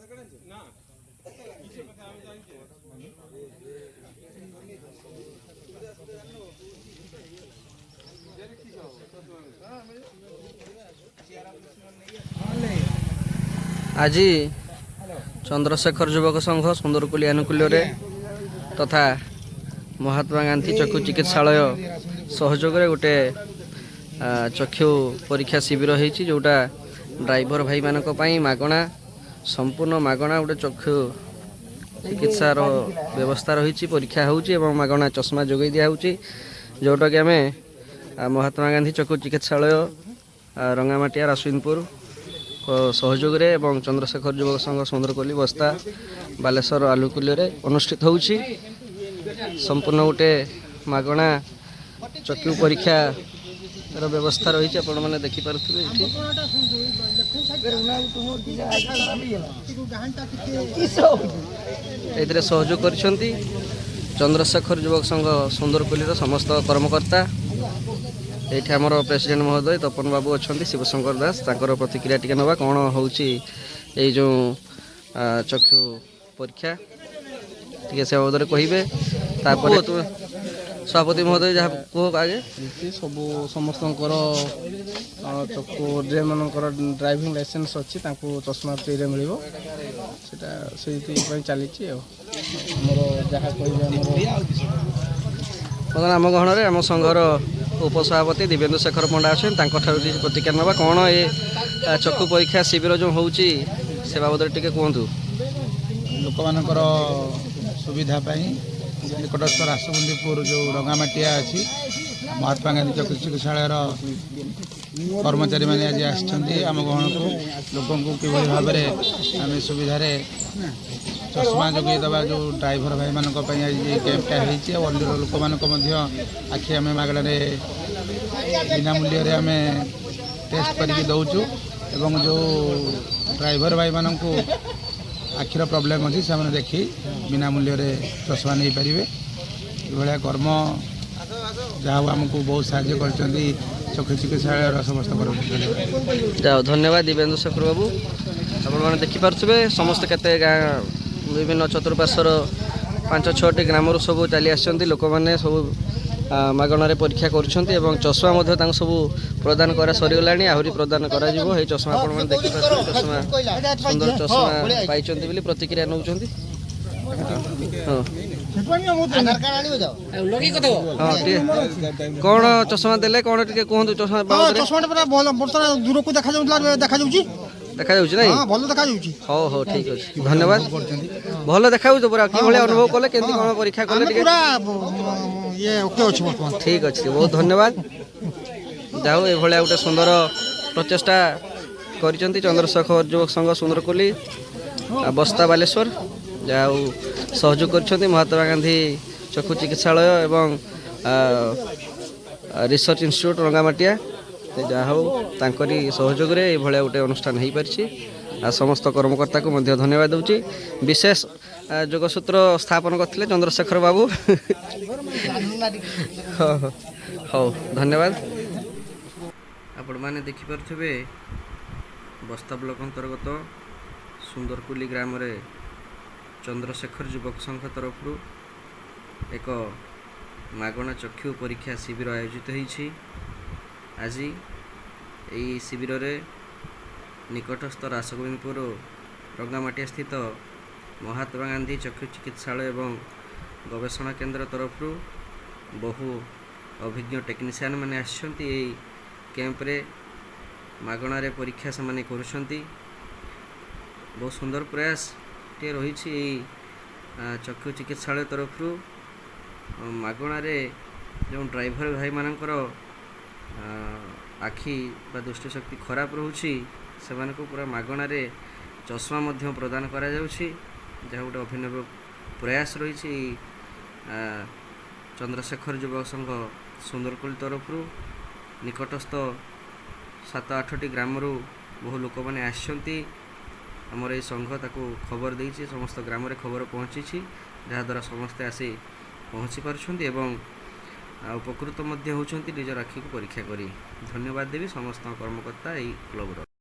आज चंद्रशेखर युवक संघ सुंदरकुली आनुकूल्य तथा महात्मा गांधी चक्षु चिकित्सालय सहयोग गोटे चक्षु परीक्षा शिविर होती जोटा ड्राइवर भाई मानक मागणा संपूर्ण मागणा गोटे चक्षु चिकित्सार व्यवस्था रही परीक्षा होगणा चश्मा जोगे दिखाई जोटा कि आम महात्मा गांधी चक्षु चिकित्सालय रंगामाटिया रासुनपुर सहयोग एवं चंद्रशेखर युवक संघ सुंदरकोली बस्ता बालेश्वर आलुकुल्य अनुष्ठित होउछि संपूर्ण गोटे मागणा चक्षु परीक्षा व्यवस्था रही आपण मैंने देखिपे ये सहयोग कर चंद्रशेखर युवक संघ सुंदरकोली समस्त कर्मकर्ता ये आमर प्रेसिडेंट महोदय तपन बाबू अच्छा शिवशंकर दास तांकर प्रतिक्रिया टी ना कौन हो जो चक्षु परीक्षा टी से बाबद कहे सभापति महोदय जहाँ कह आगे सब समस्त चक्षु जे मनकर ड्राइविंग लाइसेंस अच्छी चश्मा फ्री में मिल चली जहाँ कह आम गहन आम संघर उपसभापति दिव्येन्दु शेखर पंडा अच्छे प्रतिक्रिया ना कौन ये चक्षु परीक्षा शिविर जो हो बाबद टी कहतु लोक मानकर सुविधा निकटस्थ रासगुंदीपुर जो रंगामाटिया अच्छी महात्मा गांधी चक्षु चिकित्सालय कर्मचारी मैंने आज आम गहन को लोक कि भाव आम सुविधा चश्मा जोगे दबा जो ड्राइवर भाई मान कैंपटा होती लोक मान आखि आम मागण बिना मूल्य आम टेस्ट करके दौचु एवं जो ड्राइवर भाई मान आखिर प्रोब्लेम अच्छी से देखी बिना मूल्य चश्मा नहीं पारे ये कर्म जहाँ आमको बहुत साहय कर चक्षु चिकित्सालय समस्त जाओ धन्यवाद दिव्येन्दु शेखर बाबू आप देखिपे समस्त केते विभिन्न चतुर्पार्श्वर 5-6टी ग्राम सब चली आसती लोक मैंने सब मागणार परीक्षा कर चश्मा सब प्रदान कर सरीगला आहरी प्रदान कर चश्मा आप देखिए चश्मा सुंदर चश्मा पाई प्रतिक्रिया नौ कौन चश्मा देले कौन टे कहतु चश्मा दूर को देखा देखा जाउछि नहीं हां भलो देखा जाउछि हो हो ठीक अछि धन्यवाद भलो देखा जाउछ पूरा कि भले अनुभव कले केंति कोन परीक्षा कले पूरा ये ओके अछि वर्तमान ठीक अछि बहुत धन्यवाद जाऊ ए भले गोटे सुंदर प्रचेष्टा करिसंती चंद्रशेखर युवक संघ सुंदरकोली बस्ता बालेश्वर जाऊ सहयोग करिसंती महात्मा गांधी चक्षु चिकित्सालय एवं रिसर्च इंस्टीट्यूट रंगामाटिया जहाँ हो तांकरी सहयोग रे भाया गोटे अनुष्ठान हो पारि समस्त कर्मकर्ता को मध्य धन्यवाद दूची विशेष जोगसूत्र स्थापन करते चंद्रशेखर बाबू हाँ धन्यवाद आपण मैंने देखिपे बस्ता ब्लॉक अंतर्गत सुंदरकुली ग्राम रे चंद्रशेखर युवक संघ तरफ एक मागणा चक्षु परीक्षा शिविर आयोजित होती आज यही शिविर रे निकटस्थ रासगोविंदपुर रंगामाटिया स्थित महात्मा गांधी चक्षु चिकित्सालय एवं गवेषणा केन्द्र तरफ बहु अभिज्ञ टेक्नीशियन मैंने आसछंती कैंप रे मागणार परीक्षा से माने करुछंती बहुत सुंदर प्रयास टे रही चक्षु चिकित्सालय तरफ मागणार जो ड्राइवर भाई मानकर आखि बा दृष्टिशक्ति खराब रोची से पूरा मागणार चश्मा मध्य प्रदान करा जाउछि जहाँ गोटे अभिनव प्रयास रही चंद्रशेखर युवक संघ सुंदरकोली तरफ निकटस्थ 7-8टी ग्राम बहु लोक मैंने आसछंती आमर ये संघ ताको खबर देछि समस्त ग्राम रे खबर पहुँची जहाँद्वारा समस्ते आसी पहुँची पारुछंती एवं उपकृत होती निज आखि को परीक्षा करी धन्यवाद देवी समस्त कर्मकर्ता यही क्लब।